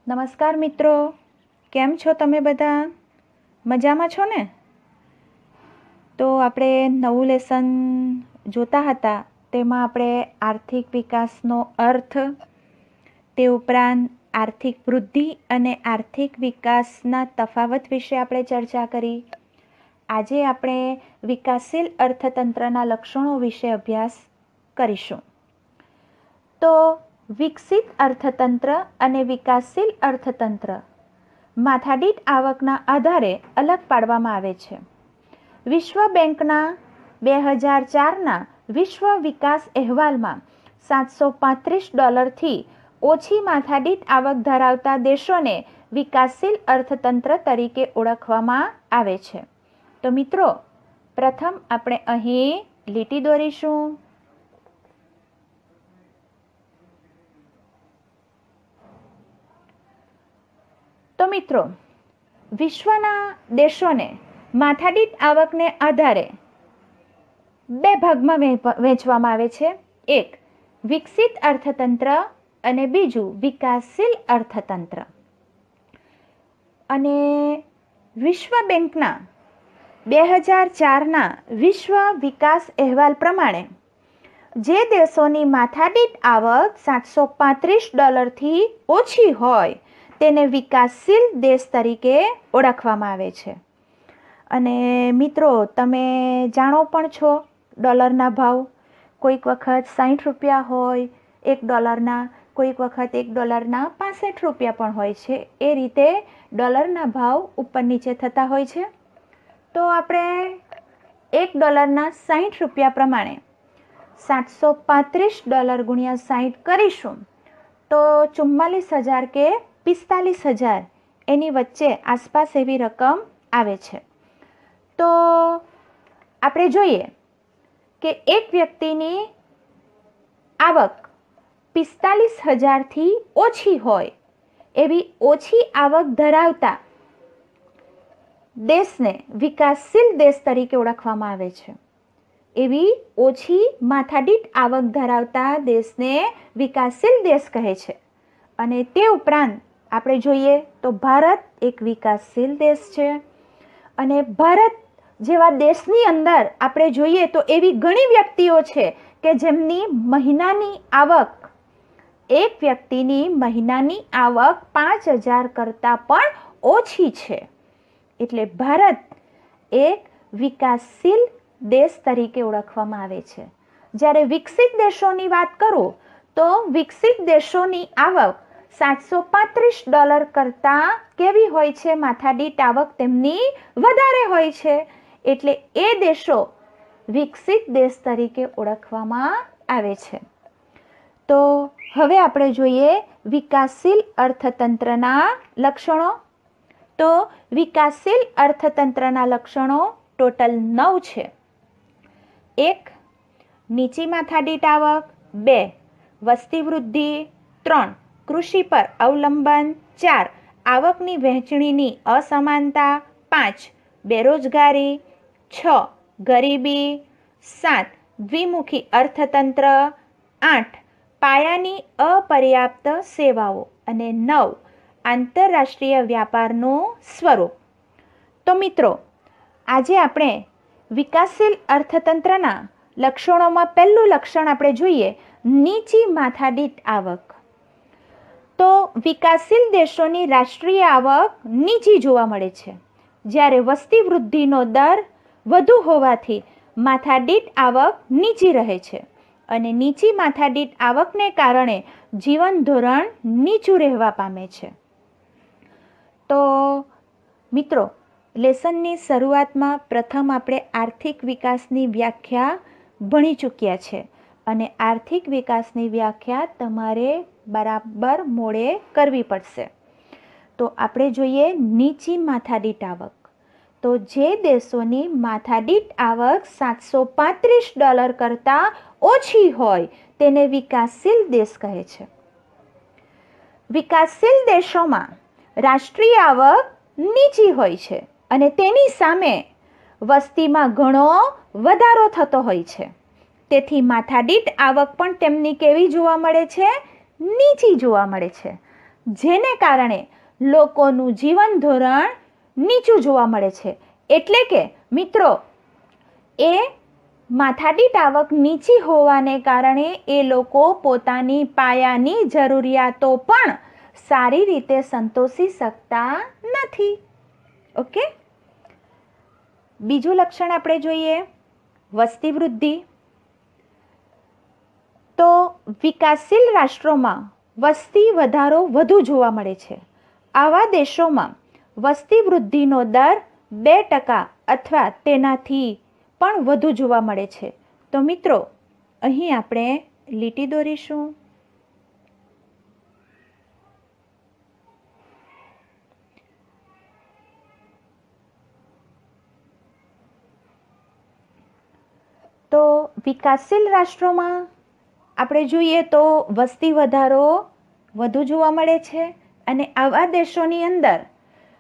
નમસ્કાર મિત્રો, કેમ છો તમે બધા? મજામાં છો ને? તો આપણે નવું લેસન જોતા હતા, તેમાં આપણે આર્થિક વિકાસનો અર્થ, તે ઉપરાંત આર્થિક વૃદ્ધિ અને આર્થિક વિકાસના તફાવત વિશે આપણે ચર્ચા કરી. આજે આપણે વિકાસશીલ અર્થતંત્રના લક્ષણો વિશે અભ્યાસ કરીશું. તો વિકસિત અર્થતંત્ર અને વિકાસશીલ અર્થતંત્ર માથાદીઠ આવકના આધારે અલગ પાડવામાં આવે છે. વિશ્વ બેંકના 2004ના વિશ્વ વિકાસ અહેવાલમાં $735થી ઓછી માથાદીઠ આવક ધરાવતા દેશોને વિકાસશીલ અર્થતંત્ર તરીકે ઓળખવામાં આવે છે. તો મિત્રો, પ્રથમ આપણે અહીં લીટી દોરીશું. તો મિત્રો, વિશ્વના દેશોને માથાદીઠ આવકને આધારે બે ભાગમાં વહેંચવામાં આવે છે. એક વિકસિત અર્થતંત્ર અને બીજું વિકાસશીલ અર્થતંત્ર. અને વિશ્વ બેંકના 2004ના વિશ્વ વિકાસ અહેવાલ પ્રમાણે જે દેશોની માથાદીઠ આવક $735થી ઓછી હોય તેને વિકાસશીલ દેશ તરીકે ઓળખવામાં આવે છે. અને મિત્રો, તમે જાણો પણ છો ડોલરના ભાવ કોઈક વખત $60 હોય $1, કોઈક વખત $1 ₹65 પણ હોય છે. એ રીતે ડોલરના ભાવ ઉપર નીચે થતા હોય છે. તો આપણે $1ના ₹60 પ્રમાણે $735 ગુણ્યા 60 કરીશું તો 44,000 કે 45,000 એની વચ્ચે આસપાસ એવી રકમ આવે છે. તો આપણે જોઈએ કે એક વ્યક્તિની આવક 45,000થી ઓછી હોય એવી ઓછી આવક ધરાવતા દેશને વિકાસશીલ દેશ તરીકે ઓળખવામાં આવે છે. એવી ઓછી માથાદીઠ આવક ધરાવતા દેશને વિકાસશીલ દેશ કહે છે. અને તે ઉપરાંત આપણે જોઈએ તો ભારત એક વિકાસશીલ દેશ છે. અને ભારત જેવા દેશની અંદર આપણે જોઈએ તો એવી ઘણી વ્યક્તિઓ છે કે જેમની મહિનાની આવક, એક વ્યક્તિની મહિનાની આવક 5,000 કરતાં પણ ઓછી છે. એટલે ભારત એક વિકાસશીલ દેશ તરીકે ઓળખવામાં આવે છે. જ્યારે વિકસિત દેશોની વાત કરું તો વિકસિત દેશોની આવક $735 કરતાં કેવી હોય છે? માથાદીઠ આવક તેમની વધારે હોય છે. એટલે એ દેશો વિકસિત દેશ તરીકે ઓળખવામાં આવે છે. તો હવે આપણે જોઈએ વિકાસશીલ અર્થતંત્રના લક્ષણો. તો વિકાસશીલ અર્થતંત્રના લક્ષણો ટોટલ 9 છે. 1. નીચી માથાદીઠ આવક. 2. વસ્તી વૃદ્ધિ. 3. કૃષિ પર અવલંબન. 4. આવકની વહેંચણીની અસમાનતા. 5. બેરોજગારી. 6. ગરીબી. 7. દ્વિમુખી અર્થતંત્ર. 8. પાયાની અપર્યાપ્ત સેવાઓ. અને 9. આંતરરાષ્ટ્રીય વ્યાપારનું સ્વરૂપ. તો મિત્રો, આજે આપણે વિકાસશીલ અર્થતંત્રના લક્ષણોમાં પહેલું લક્ષણ આપણે જોઈએ નીચી માથાદીઠ આવક. તો વિકાસશીલ દેશોની રાષ્ટ્રીય આવક નીચી જોવા મળે છે. જ્યારે વસ્તી વૃદ્ધિનો દર વધુ હોવાથી માથાદીઠ આવક નીચી રહે છે. અને નીચી માથાદીઠ આવકને કારણે જીવન ધોરણ નીચું રહેવા પામે છે. તો મિત્રો, લેસનની શરૂઆતમાં પ્રથમ આપણે આર્થિક વિકાસની વ્યાખ્યા ભણી ચૂક્યા છે. અને આર્થિક વિકાસની વ્યાખ્યા તમારે બરાબર મોડે કરવી પડશે. તો આપણે જોઈએ નીચી માથાદીઠ આવક. તો જે દેશોની માથાદીઠ આવક $735 કરતાં ઓછી હોય તેને વિકાસશીલ દેશ કહે છે. વિકાસશીલ દેશોમાં રાષ્ટ્રીય આવક નીચી હોય છે અને તેની સામે વસ્તીમાં ઘણો વધારો થતો હોય છે. તેથી માથાદીઠ આવક પણ તેમની કેવી જોવા મળે છે? નીચી જોવા મળે છે. જેને કારણે લોકોનું જીવન ધોરણ નીચું જોવા મળે છે. એટલે કે મિત્રો, એ માથાદીઠ આવક નીચી હોવાને કારણે એ લોકો પોતાની પાયાની જરૂરિયાતો પણ સારી રીતે સંતોષી શકતા નથી. ઓકે, બીજું લક્ષણ આપણે જોઈએ, વસ્તી વૃદ્ધિ. તો વિકાસશીલ રાષ્ટ્રોમાં વસ્તી વધારો વધુ જોવા મળે છે. આવા દેશોમાં વસ્તી વૃદ્ધિનો દર 2% અથવા તેનાથી પણ વધુ જોવા મળે છે. તો મિત્રો, અહીં આપણે લીટી દોરીશું. તો વિકાસશીલ રાષ્ટ્રોમાં આપણે જોઈએ તો વસ્તી વધારો વધુ જોવા મળે છે અને આવા દેશોની અંદર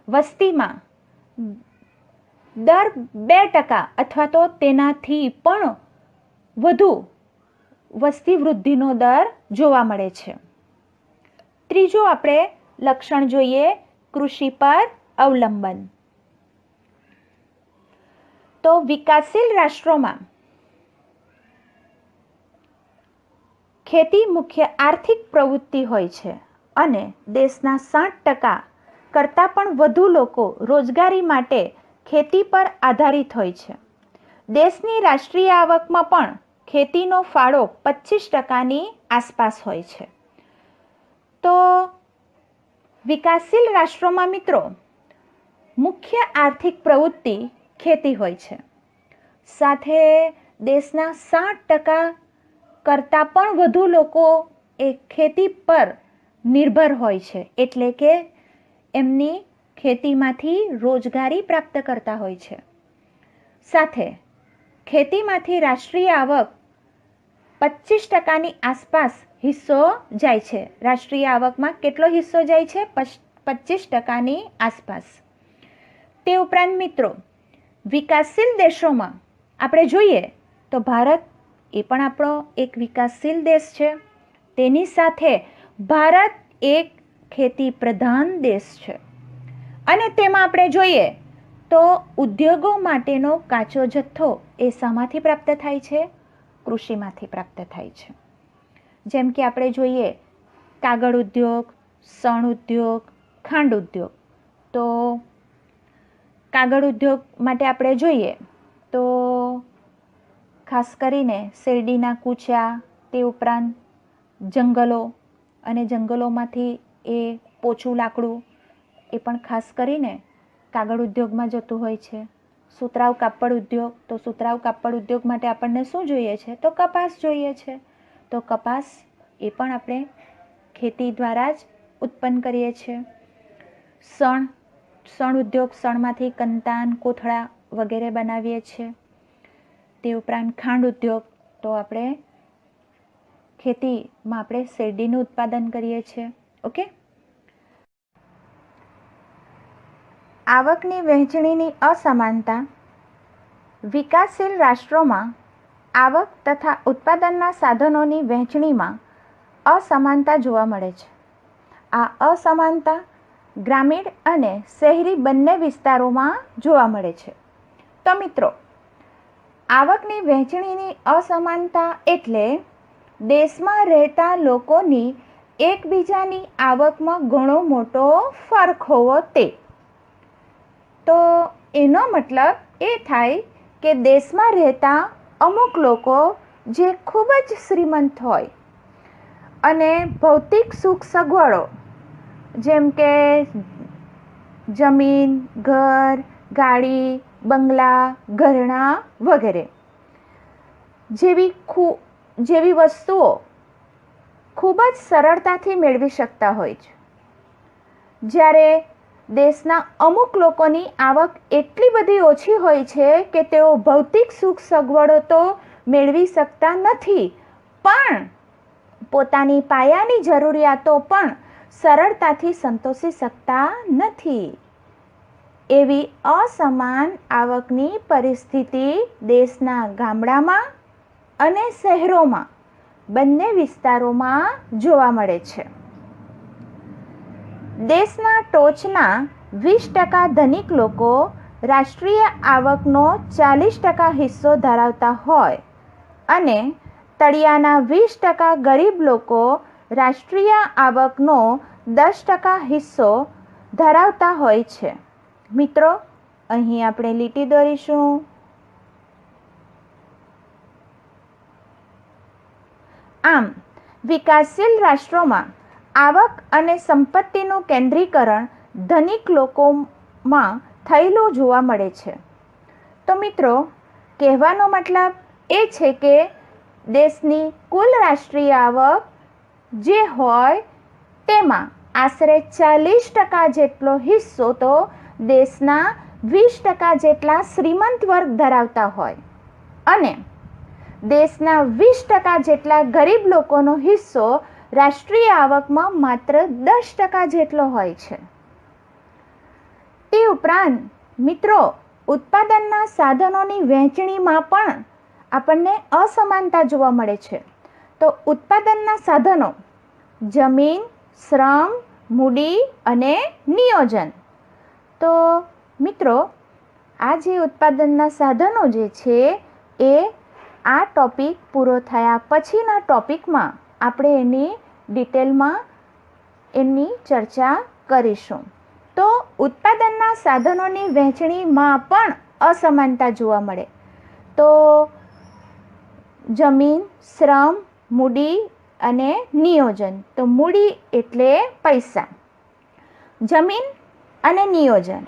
વસ્તીમાં દર 2% અથવા તો તેનાથી પણ વધુ વસ્તી વૃદ્ધિનો દર જોવા મળે છે. ત્રીજું આપણે લક્ષણ જોઈએ, કૃષિ પર અવલંબન. તો વિકાસશીલ રાષ્ટ્રોમાં ખેતી મુખ્ય આર્થિક પ્રવૃત્તિ હોય છે અને દેશના 60% કરતાં પણ વધુ લોકો રોજગારી માટે ખેતી પર આધારિત હોય છે. દેશની રાષ્ટ્રીય આવકમાં પણ ખેતીનો ફાળો 25%ની આસપાસ હોય છે. તો વિકાસશીલ રાષ્ટ્રોમાં મિત્રો મુખ્ય આર્થિક પ્રવૃત્તિ ખેતી હોય છે. સાથે દેશના 60% કરતાં પણ વધુ લોકો એ ખેતી પર નિર્ભર હોય છે. એટલે કે એમની ખેતીમાંથી રોજગારી પ્રાપ્ત કરતા હોય છે. સાથે ખેતીમાંથી રાષ્ટ્રીય આવક 25%ની આસપાસ હિસ્સો જાય છે. રાષ્ટ્રીય આવકમાં કેટલો હિસ્સો જાય છે? 25%ની આસપાસ. તે ઉપરાંત મિત્રો, વિકાસશીલ દેશોમાં આપણે જોઈએ તો ભારત એ પણ આપણો એક વિકાસશીલ દેશ છે. તેની સાથે ભારત એક ખેતી પ્રધાન દેશ છે અને તેમાં આપણે જોઈએ તો ઉદ્યોગો માટેનો કાચો જથ્થો એ શામાંથી પ્રાપ્ત થાય છે? કૃષિમાંથી પ્રાપ્ત થાય છે. જેમ કે આપણે જોઈએ કાગળ ઉદ્યોગ, શણ ઉદ્યોગ, ખાંડ ઉદ્યોગ. તો કાગળ ઉદ્યોગ માટે આપણે જોઈએ તો ખાસ કરીને શેરડીના કૂચા, તે ઉપરાંત જંગલો અને જંગલોમાંથી એ પોચું લાકડું એ પણ ખાસ કરીને કાગળ ઉદ્યોગમાં જતું હોય છે. સુતરાઉ કાપડ ઉદ્યોગ, તો સુતરાઉ કાપડ ઉદ્યોગ માટે આપણને શું જોઈએ છે? તો કપાસ જોઈએ છે. તો કપાસ એ પણ આપણે ખેતી દ્વારા જ ઉત્પન્ન કરીએ છીએ. શણ ઉદ્યોગ, શણમાંથી કંતાન, કોથળા વગેરે બનાવીએ છીએ. તે ઉપરાંત ખાંડ ઉદ્યોગ, તો આપણે ખેતીમાં આપણે શેરડીનું ઉત્પાદન કરીએ છીએ. ઓકે, આવકની વહેંચણીની અસમાનતા. વિકાસશીલ રાષ્ટ્રોમાં આવક તથા ઉત્પાદનના સાધનોની વહેંચણીમાં અસમાનતા જોવા મળે છે. આ અસમાનતા ગ્રામીણ અને શહેરી બંને વિસ્તારોમાં જોવા મળે છે. તો મિત્રો, આવકની વહેંચણીની અસમાનતા એટલે દેશમાં રહેતા લોકોની એકબીજાની આવકમાં ઘણો મોટો ફરક હોવો તે. તો એનો મતલબ એ થાય કે દેશમાં રહેતા અમુક લોકો જે ખૂબ જ શ્રીમંત હોય અને ભૌતિક સુખ સગવડો જેમ કે જમીન, ઘર, ગાડી, બંગલા, ઘરેણાં વગેરે જેવી વસ્તુઓ ખૂબ જ સરળતાથી મેળવી શકતા હોય છે. જ્યારે દેશના અમુક લોકોની આવક એટલી બધી ઓછી હોય છે કે તેઓ ભૌતિક સુખ સગવડો તો મેળવી શકતા નથી, પણ પોતાની પાયાની જરૂરિયાતો પણ સરળતાથી સંતોષી શકતા નથી. એવી અસમાન આવકની પરિસ્થિતિ દેશના ગામડામાં અને શહેરોમાં બંને વિસ્તારોમાં જોવા મળે છે. દેશના ટોચના 20% ધનિક લોકો રાષ્ટ્રીય આવકનો 40% હિસ્સો ધરાવતા હોય અને તળિયાના 20% ગરીબ લોકો રાષ્ટ્રીય આવકનો 10% હિસ્સો ધરાવતા હોય છે. મિત્રો, અહીં આપણે લીટી દોરીશું. આમ વિકાસશીલ રાષ્ટ્રોમાં આવક અને સંપત્તિનું કેન્દ્રીકરણ ધનિક લોકોમાં થયેલું જોવા મળે છે. તો મિત્રો, કહેવાનો મતલબ એ છે કે દેશની કુલ રાષ્ટ્રીય આવક જે હોય તેમાં આશરે 40% જેટલો હિસ્સો તો દેશના 20% જેટલા શ્રીમંત વર્ગ ધરાવતા હોય અને દેશના 20% જેટલા ગરીબ લોકોનો હિસ્સો રાષ્ટ્રીય આવકમાં માત્ર 10% જેટલો હોય છે. તે ઉપરાંત મિત્રો, ઉત્પાદનના સાધનોની વહેંચણીમાં પણ આપણને અસમાનતા જોવા મળે છે. તો ઉત્પાદનના સાધનો જમીન, શ્રમ, મૂડી અને નિયોજન. તો મિત્રો, આ જે ઉત્પાદનના સાધનો જે છે એ આ ટોપિક પૂરો થયા પછીના ટોપિકમાં આપણે એની ડિટેલમાં એની ચર્ચા કરીશું. તો ઉત્પાદનના સાધનોની વહેંચણીમાં પણ અસમાનતા જોવા મળે. તો જમીન, શ્રમ, મૂડી અને નિયોજન. તો મૂડી એટલે પૈસા, જમીન અને નિયોજન.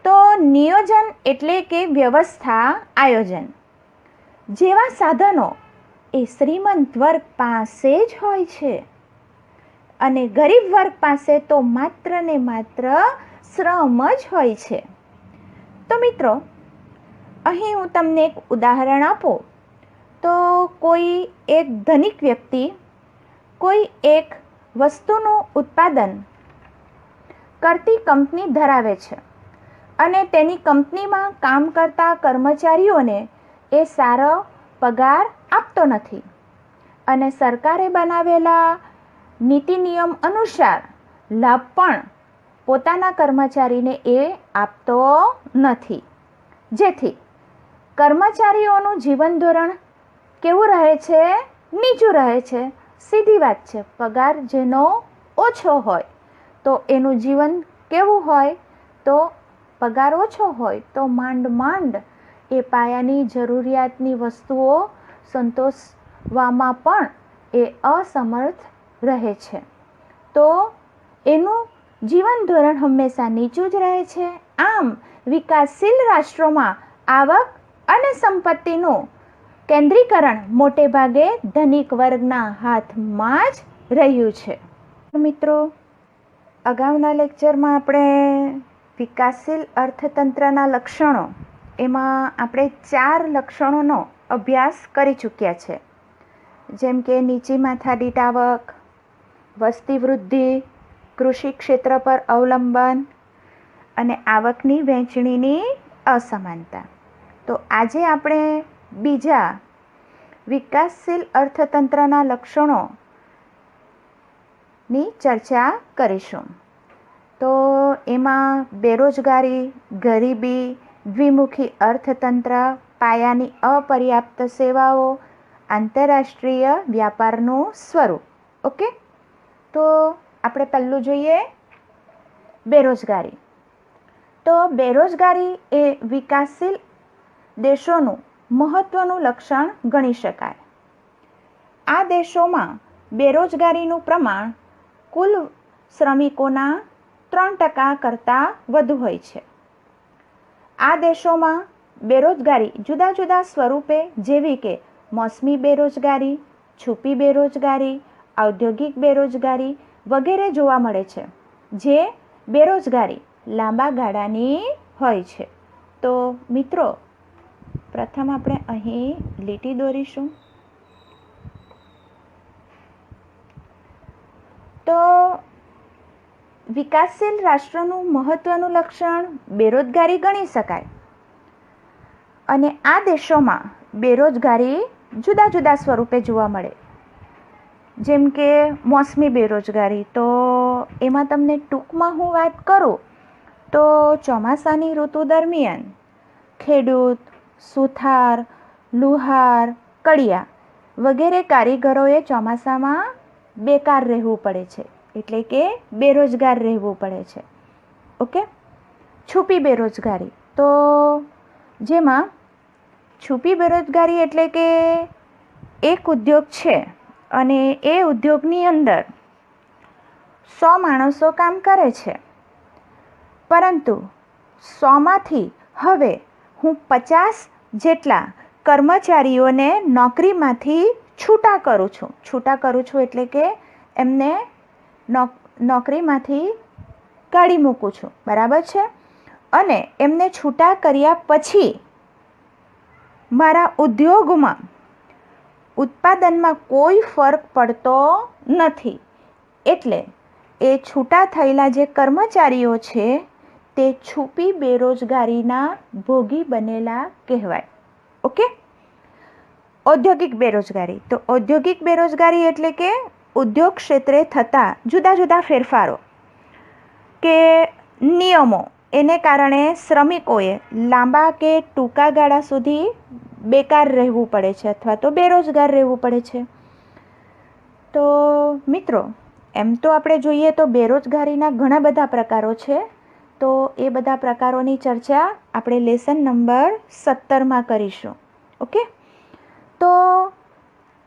તો નિયોજન એટલે કે વ્યવસ્થા, આયોજન જેવા સાધનો એ શ્રીમંત વર્ગ પાસે જ હોય છે અને ગરીબ વર્ગ પાસે તો માત્ર ને માત્ર શ્રમ જ હોય છે. તો મિત્રો, અહીં હું તમને એક ઉદાહરણ આપું તો કોઈ એક ધનિક વ્યક્તિ કોઈ એક વસ્તુનું ઉત્પાદન કરતી કંપની ધરાવે છે અને તેની કંપનીમાં કામ કરતા કર્મચારીઓને એ સારો પગાર આપતો નથી અને સરકારે બનાવેલા નીતિ નિયમ અનુસાર લાભ પણ પોતાના કર્મચારીને એ આપતો નથી, જેથી કર્મચારીઓનું જીવન ધોરણ કેવું રહે છે? નીચું રહે છે. સીધી વાત છે. પગાર જેનો ઓછો હોય તો એનું જીવન કેવું હોય? તો પગાર ઓછો હોય તો માંડ એ પાયાની જરૂરિયાતની વસ્તુઓ સંતોષવામાં પણ એ અસમર્થ રહે છે. તો એનું જીવન ધોરણ હંમેશા નીચું જ રહે છે. આમ વિકાસશીલ રાષ્ટ્રોમાં આવક અને સંપત્તિનું કેન્દ્રીકરણ મોટે ભાગે ધનિક વર્ગના હાથમાં જ રહ્યું છે. મિત્રો, અગાઉના લેક્ચરમાં આપણે વિકાસશીલ અર્થતંત્રના લક્ષણો એમાં આપણે 4 લક્ષણોનો અભ્યાસ કરી ચૂક્યા છે, જેમ કે નીચી માથાદીઠ આવક, વસ્તી વૃદ્ધિ, કૃષિ ક્ષેત્ર પર અવલંબન અને આવકની વહેંચણીની અસમાનતા. તો આજે આપણે બીજા વિકાસશીલ અર્થતંત્રના લક્ષણોની ચર્ચા કરીશું. તો એમાં બેરોજગારી, ગરીબી, દ્વિમુખી અર્થતંત્ર, પાયાની અપર્યાપ્ત સેવાઓ, આંતરરાષ્ટ્રીય વ્યાપારનું સ્વરૂપ. ઓકે, તો આપણે પહેલું જોઈએ બેરોજગારી. તો બેરોજગારી એ વિકાસશીલ દેશોનું મહત્ત્વનું લક્ષણ ગણી શકાય. આ દેશોમાં બેરોજગારીનું પ્રમાણ કુલ શ્રમિકોના 3% કરતાં વધુ હોય છે. આ દેશોમાં બેરોજગારી જુદા જુદા સ્વરૂપે જેવી કે મોસમી બેરોજગારી, છુપી બેરોજગારી, ઔદ્યોગિક બેરોજગારી વગેરે જોવા મળે છે, જે બેરોજગારી લાંબા ગાળાની હોય છે. તો મિત્રો, પ્રથમ આપણે અહીં લીટી દોરીશું. તો વિકાસશીલ રાષ્ટ્રનું મહત્ત્વનું લક્ષણ બેરોજગારી ગણી શકાય અને આ દેશોમાં બેરોજગારી જુદા જુદા સ્વરૂપે જોવા મળે. જેમ કે મોસમી બેરોજગારી, તો એમાં તમને ટૂંકમાં હું વાત કરું તો ચોમાસાની ઋતુ દરમિયાન ખેડૂત, સુથાર, લુહાર, કડિયા વગેરે કારીગરોએ ચોમાસામાં બેકાર રહેવું પડે છે, એટલે કે બેરોજગાર રહેવું પડે છે. ઓકે. છુપી બેરોજગારી, તો જેમાં છુપી બેરોજગારી એટલે કે એક ઉદ્યોગ છે અને એ ઉદ્યોગની અંદર 100 માણસો કામ કરે છે, પરંતુ 100માંથી હવે હું 50 જેટલા કર્મચારીઓને નોકરીમાંથી છૂટા કરું છું એટલે કે એમને નોકરીમાંથી કાઢી મૂકું છું, બરાબર છે. અને એમને છૂટા કર્યા પછી મારા ઉદ્યોગમાં ઉત્પાદનમાં કોઈ ફરક પડતો નથી, એટલે એ છૂટા થયેલા જે કર્મચારીઓ છે તે છુપી બેરોજગારીના ભોગી બનેલા કહેવાય. ઓકે. ઔદ્યોગિક બેરોજગારી, તો ઔદ્યોગિક બેરોજગારી એટલે કે ઉદ્યોગ ક્ષેત્રે થતા જુદા જુદા ફેરફારો કે નિયમો, એને કારણે શ્રમિકોએ લાંબા કે ટૂંકા ગાળા સુધી બેકાર રહેવું પડે છે અથવા તો બેરોજગાર રહેવું પડે છે. તો મિત્રો, એમ તો આપણે જોઈએ તો બેરોજગારીના ઘણા બધા પ્રકારો છે, તો એ બધા પ્રકારોની ચર્ચા આપણે લેસન નંબર 17માં કરીશું. ઓકે. તો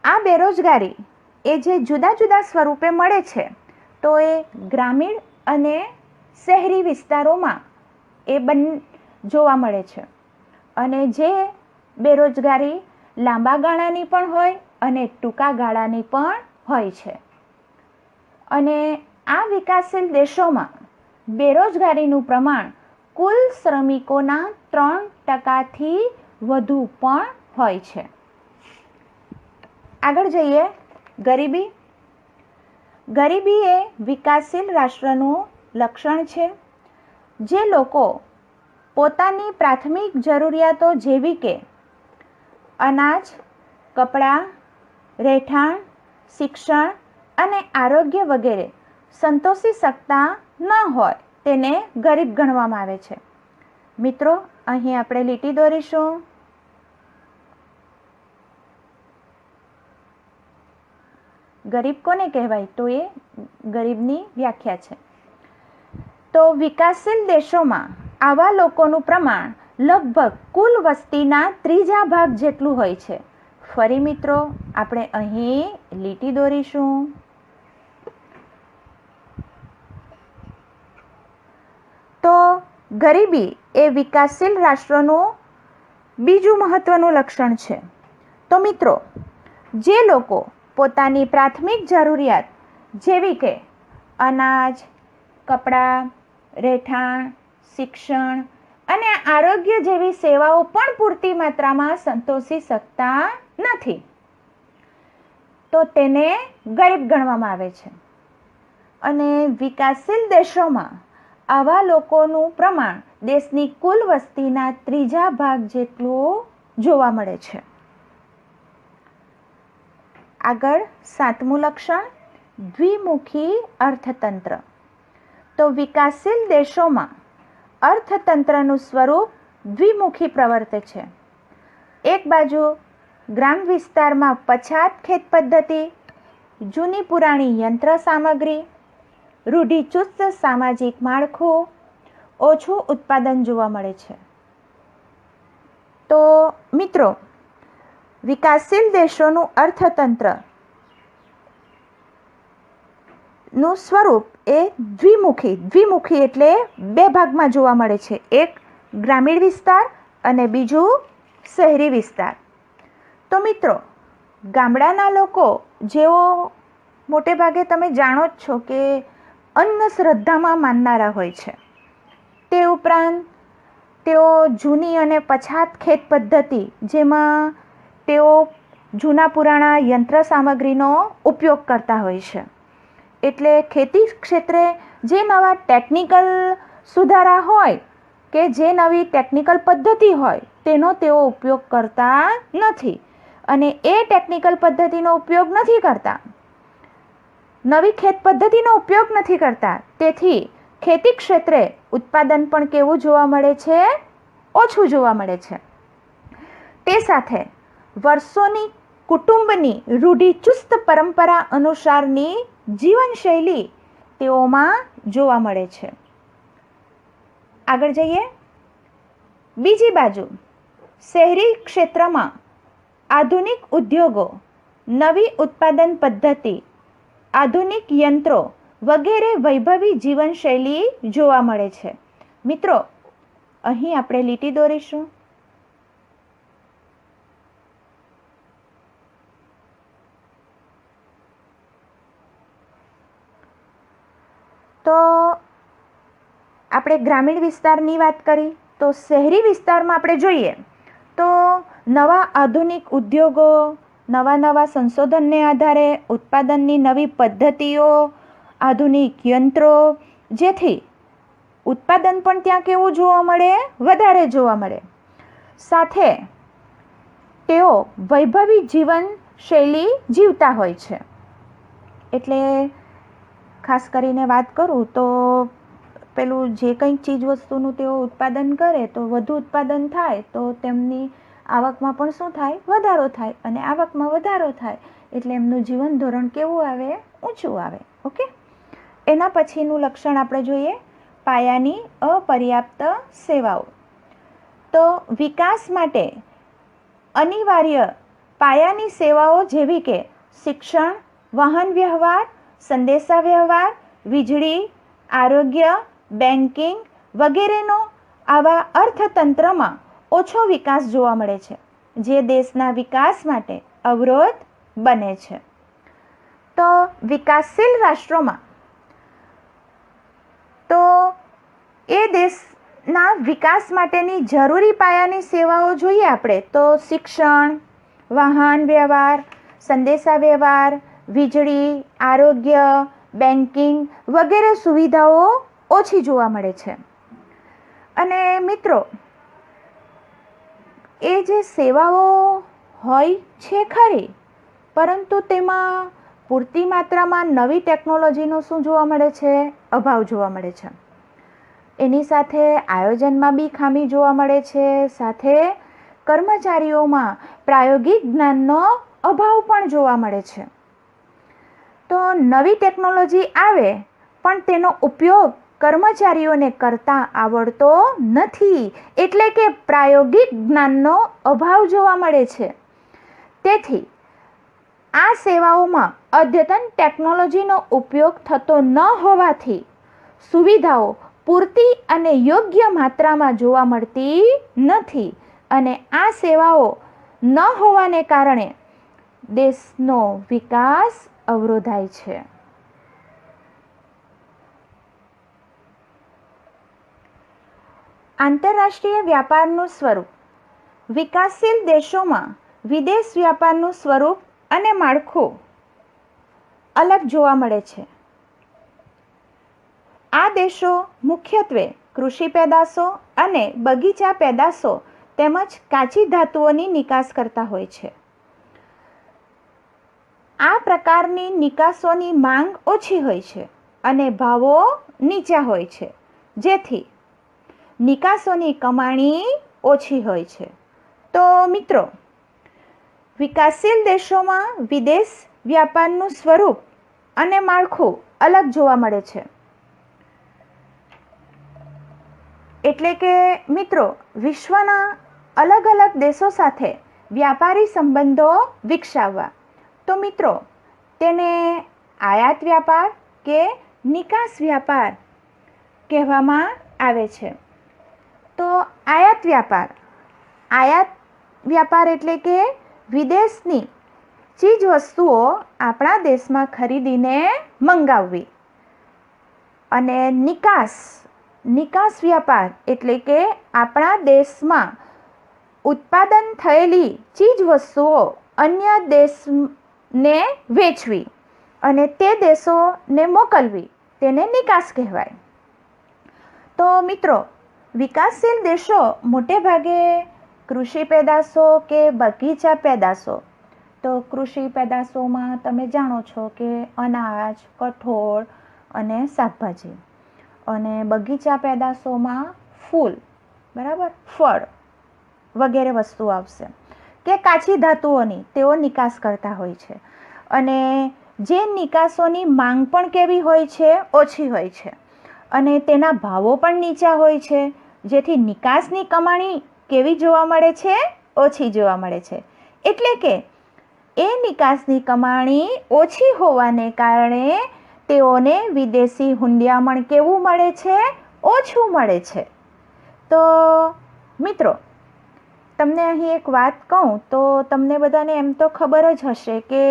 આ બેરોજગારી એ જે જુદા જુદા સ્વરૂપે મળે છે, તો એ ગ્રામીણ અને શહેરી વિસ્તારોમાં એ જોવા મળે છે. અને જે બેરોજગારી લાંબા ગાળાની પણ હોય અને ટૂંકા ગાળાની પણ હોય છે. અને આ વિકાસશીલ દેશોમાં બેરોજગારીનું પ્રમાણ કુલ શ્રમિકોના 3%થી વધુ પણ હોય છે. આગળ જઈએ. ગરીબી. ગરીબી એ વિકાસશીલ રાષ્ટ્રનું લક્ષણ છે. જે લોકો પોતાની પ્રાથમિક જરૂરિયાતો જેવી કે અનાજ, કપડાં, રહેઠાણ, શિક્ષણ અને આરોગ્ય વગેરે સંતોષી શકતા ન હોય તેને ગરીબ ગણવામાં આવે છે. મિત્રો, અહીં આપણે લીટી દોરીશું. ગરીબ કોને કહેવાય? તો એ ગરીબની વ્યાખ્યા છે. તો વિકાસશીલ દેશોમાં આવા લોકોનું પ્રમાણ લગભગ કુલ વસ્તીના 3 ભાગ જેટલું હોય છે. ફરી મિત્રો, આપણે અહીં લીટી દોરીશું. તો ગરીબી એ વિકાસશીલ રાષ્ટ્રોનું બીજું મહત્વનું લક્ષણ છે. તો મિત્રો, જે લોકો પોતાની પ્રાથમિક જરૂરિયાત જેવી કે અનાજ, કપડાં, રહેઠાણ, શિક્ષણ અને આરોગ્ય જેવી સેવાઓ પણ પૂરતી માત્રામાં સંતોષી શકતા નથી, તો તેને ગરીબ ગણવામાં આવે છે. અને વિકાસશીલ દેશોમાં આવા લોકોનું પ્રમાણ દેશની કુલ વસ્તીના 3 ભાગ જેટલું જોવા મળે છે. આગળ 7મું લક્ષણ, દ્વિમુખી અર્થતંત્ર. તો વિકાસશીલ દેશોમાં અર્થતંત્રનું સ્વરૂપ દ્વિમુખી પ્રવર્તે છે. એક બાજુ ગ્રામ વિસ્તારમાં પછાત ખેત પદ્ધતિ, જૂની પુરાણી યંત્ર સામગ્રી, રૂઢિચુસ્ત સામાજિક માળખું, ઓછું ઉત્પાદન જોવા મળે છે. તો મિત્રો, વિકાસશીલ દેશોનું અર્થતંત્ર નું સ્વરૂપ એ દ્વિમુખી એટલે 2 ભાગમાં જોવા મળે છે. એક ગ્રામીણ વિસ્તાર અને બીજું શહેરી વિસ્તાર. તો મિત્રો, ગામડાના લોકો જેઓ મોટે ભાગે તમે જાણો જ છો કે અંધશ્રદ્ધામાં માનનારા હોય છે. તે ઉપરાંત તેઓ જૂની અને પછાત ખેત પદ્ધતિ, જેમાં તેઓ જૂના પુરાણા યંત્ર સામગ્રીનો ઉપયોગ કરતા હોય છે. એટલે ખેતી ક્ષેત્રે જે નવા ટેકનિકલ સુધારા હોય કે જે નવી ટેકનિકલ પદ્ધતિ હોય તેનો તેઓ ઉપયોગ કરતા નથી. અને એ ટેકનિકલ પદ્ધતિનો ઉપયોગ નથી કરતા નવી ખેત પદ્ધતિનો ઉપયોગ નથી કરતા. તેથી ખેતી ક્ષેત્રે ઉત્પાદન પણ કેવું જોવા મળે છે? ઓછું જોવા મળે છે. તે સાથે વર્ષોની કુટુંબની રૂઢિચુસ્ત પરંપરા અનુસારની જીવનશૈલી તેઓમાં જોવા મળે છે. આગળ જઈએ. બીજી બાજુ શહેરી ક્ષેત્રમાં આધુનિક ઉદ્યોગો, નવી ઉત્પાદન પદ્ધતિ, આધુનિક યંત્રો વગેરે વૈભવી જીવનશૈલી જોવા મળે છે. મિત્રો, અહીં આપણે લીટી દોરીશું. તો આપણે ગ્રામીણ વિસ્તારની વાત કરી, તો શહેરી વિસ્તારમાં આપણે જોઈએ તો નવા આધુનિક ઉદ્યોગો, નવા સંશોધનને આધારે ઉત્પાદનની નવી પદ્ધતિઓ, આધુનિક યંત્રો, જેથી ઉત્પાદન પણ ત્યાં કેવું જોવા મળે? વધારે જોવા મળે. સાથે તેઓ વૈભવી જીવનશૈલી જીવતા હોય છે. એટલે ખાસ કરીને વાત કરું તો પેલું જે કંઈક ચીજ વસ્તુનું તેઓ ઉત્પાદન કરે તો વધુ ઉત્પાદન થાય તો તેમની આવકમાં પણ શું થાય? વધારો થાય. અને આવકમાં વધારો થાય એટલે એમનું જીવન ધોરણ કેવું આવે? ઊંચું આવે. ઓકે. એના પછીનું લક્ષણ આપણે જોઈએ, પાયાની અપર્યાપ્ત સેવાઓ. તો વિકાસ માટે અનિવાર્ય પાયાની સેવાઓ જેવી કે શિક્ષણ, વાહન વ્યવહાર, સંદેશા વ્યવહાર, વીજળી, આરોગ્ય, બેન્કિંગ વગેરેનો આવા અર્થતંત્રમાં ઓછો વિકાસ જોવા મળે છે, જે દેશના વિકાસ માટે અવરોધ બને છે. તો વિકાસશીલ રાષ્ટ્રોમાં તો એ દેશના વિકાસ માટેની જરૂરી પાયાની સેવાઓ જોઈએ આપણે તો શિક્ષણ, વાહન વ્યવહાર, સંદેશા વ્યવહાર, વીજળી, આરોગ્ય, બેન્કિંગ વગેરે સુવિધાઓ ઓછી જોવા મળે છે. અને મિત્રો, એ જે સેવાઓ હોય છે ખરી, પરંતુ તેમાં પૂરતી માત્રામાં નવી ટેકનોલોજીનો શું જોવા મળે છે? અભાવ જોવા મળે છે. એની સાથે આયોજનમાં બી ખામી જોવા મળે છે. સાથે કર્મચારીઓમાં પ્રાયોગિક જ્ઞાનનો અભાવ પણ જોવા મળે છે. તો નવી ટેકનોલોજી આવે પણ તેનો ઉપયોગ કર્મચારીઓને કરતા આવડતો નથી, એટલે કે પ્રાયોગિક જ્ઞાનનો અભાવ જોવા મળે છે. તેથી આ સેવાઓમાં અદ્યતન ટેકનોલોજીનો ઉપયોગ થતો ન હોવાથી સુવિધાઓ પૂરતી અને યોગ્ય માત્રામાં જોવા મળતી નથી. અને આ સેવાઓ ન હોવાને કારણે દેશનો વિકાસ અવરોધાય છે. આંતરરાષ્ટ્રીય વ્યાપારનું સ્વરૂપ. વિકાસશીલ દેશોમાં વિદેશ વ્યાપારનું સ્વરૂપ અને માળખું અલગ જોવા મળે છે. આ દેશો મુખ્યત્વે કૃષિ પેદાશો અને બગીચા પેદાશો તેમજ કાચી ધાતુઓની નિકાસ કરતા હોય છે. આ પ્રકારની નિકાસોની માંગ ઓછી હોય છે અને ભાવો નીચા હોય છે, જેથી નિકાસોની કમાણી ઓછી હોય છે. તો મિત્રો, વિકાસશીલ દેશોમાં વિદેશ વ્યાપારનું સ્વરૂપ અને માળખું અલગ જોવા મળે છે. એટલે કે મિત્રો, વિશ્વના અલગ અલગ દેશો સાથે વ્યાપારી સંબંધો વિકસાવવા. તો મિત્રો, તેને આયાત વ્યાપાર કે નિકાસ વ્યાપાર કહેવામાં આવે છે. તો આયાત વ્યાપાર એટલે કે વિદેશની ચીજ વસ્તુઓ આપણા દેશમાં ખરીદીને મંગાવવી. અને નિકાસ વ્યાપાર એટલે કે આપણા દેશમાં ઉત્પાદન થયેલી ચીજ વસ્તુઓ અન્ય દેશને વેચવી અને તે દેશોને મોકલવી, તેને નિકાસ કહેવાય. તો મિત્રો, વિકાસશીલ દેશો મોટે ભાગે કૃષિ પેદાશો કે બગીચા પેદાશો તો કૃષિ પેદાશોમાં તમે જાણો છો કે અનાજ, કઠોળ અને શાકભાજી, અને બગીચા પેદાશોમાં ફૂલ, બરાબર, ફળ વગેરે વસ્તુ આવશે, કે કાચી ધાતુઓની તેઓ નિકાસ કરતા હોય છે. અને જે નિકાસોની માંગ પણ કેવી હોય છે? ઓછી હોય છે, અને તેના ભાવો પણ નીચા હોય છે, જેથી નિકાસની કમાણી કેવી જોવા મળે છે? ઓછી જોવા મળે છે. એટલે કે એ નિકાસની કમાણી ઓછી હોવાને કારણે તેઓને વિદેશી હુંડિયામણ કેવું મળે છે? ઓછું મળે છે. તો મિત્રો, તમને અહીં એક વાત કહું તો તમને બધાને એમ તો ખબર જ હશે કે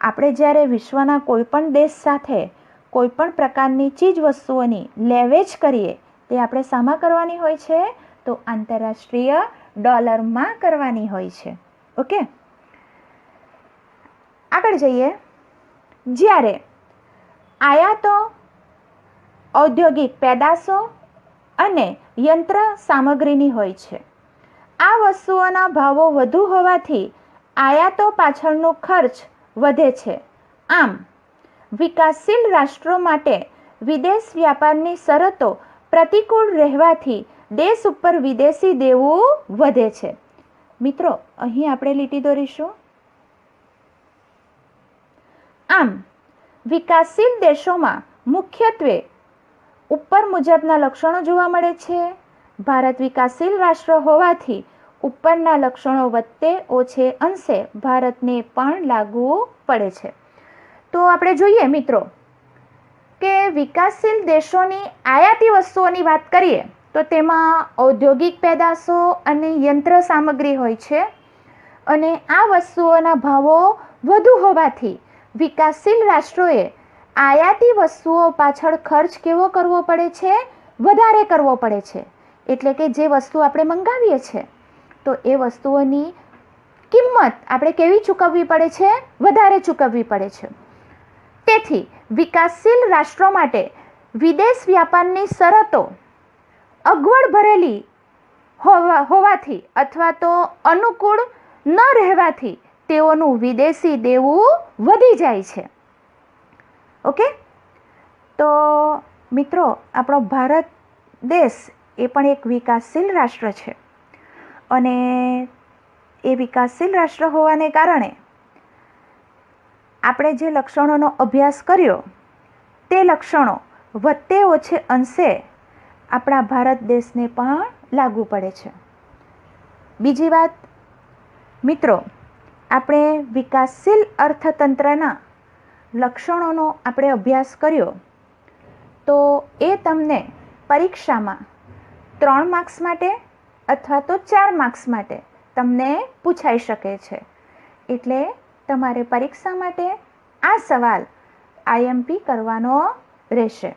આપણે જ્યારે વિશ્વના કોઈ પણ દેશ સાથે કોઈ પણ પ્રકારની ચીજ વસ્તુઓની લેવેચ કરીએ તે આપણે શામાં કરવાની હોય છે? તો આંતરરાષ્ટ્રીય ડોલરમાં કરવાની હોય છે. ઓકે, આગળ જઈએ. જ્યારે આયાતો ઔદ્યોગિક પેદાશો અને યંત્ર સામગ્રીની હોય છે. આ વસ્તુઓના ભાવો વધુ હોવાથી આયાતો પાછળનો ખર્ચ વધે છે. આમ વિકાસશીલ રાષ્ટ્રો માટે વિદેશ વ્યાપારની શરતો પ્રતિકૂળ રહેવાથી દેશ ઉપર વિદેશી દેવું વધે છે. મિત્રો, અહીં આપણે લીટી દોરીશું. આમ વિકાસશીલ દેશોમાં મુખ્યત્વે ઉપર મુજબના લક્ષણો જોવા મળે છે. ભારત વિકાસશીલ રાષ્ટ્ર હોવાથી ઉપરના લક્ષણો વચ્ચે ઓછે અંશે ભારતને પણ લાગુ પડે છે. તો આપણે જોઈએ મિત્રો કે વિકાસશીલ દેશોની આયાતી વસ્તુઓની વાત કરીએ તો તેમાં ઔદ્યોગિક પેદાશો અને યંત્ર સામગ્રી હોય છે, અને આ વસ્તુઓના ભાવો વધુ હોવાથી વિકાસશીલ રાષ્ટ્રોએ આયાતી વસ્તુઓ પાછળ ખર્ચ કેવો કરવો પડે છે? વધારે કરવો પડે છે. એટલે કે જે વસ્તુ આપણે મંગાવીએ છીએ તો એ વસ્તુઓની કિંમત આપણે કેવી ચૂકવવી પડે છે? વધારે ચૂકવવી પડે છે. તેથી વિકાસશીલ રાષ્ટ્રો માટે વિદેશ વ્યાપારની શરતો અગવડ ભરેલી હોવાથી અથવા તો અનુકૂળ ન રહેવાથી તેઓનું વિદેશી દેવું વધી જાય છે. ઓકે, તો મિત્રો, આપણો ભારત દેશ એ પણ એક વિકાસશીલ રાષ્ટ્ર છે, અને એ વિકાસશીલ રાષ્ટ્ર હોવાને કારણે આપણે જે લક્ષણોનો અભ્યાસ કર્યો તે લક્ષણો વધતે ઓછે અંશે આપણા ભારત દેશને પણ લાગુ પડે છે. બીજી વાત મિત્રો, આપણે વિકાસશીલ અર્થતંત્રના લક્ષણોનો આપણે અભ્યાસ કર્યો તો એ તમને પરીક્ષામાં 3 માર્ક્સ માટે અથવા તો 4 માર્ક્સ માટે તમને પૂછાઈ શકે છે. એટલે તમારે પરીક્ષા માટે આ સવાલ IMP કરવાનો રહેશે.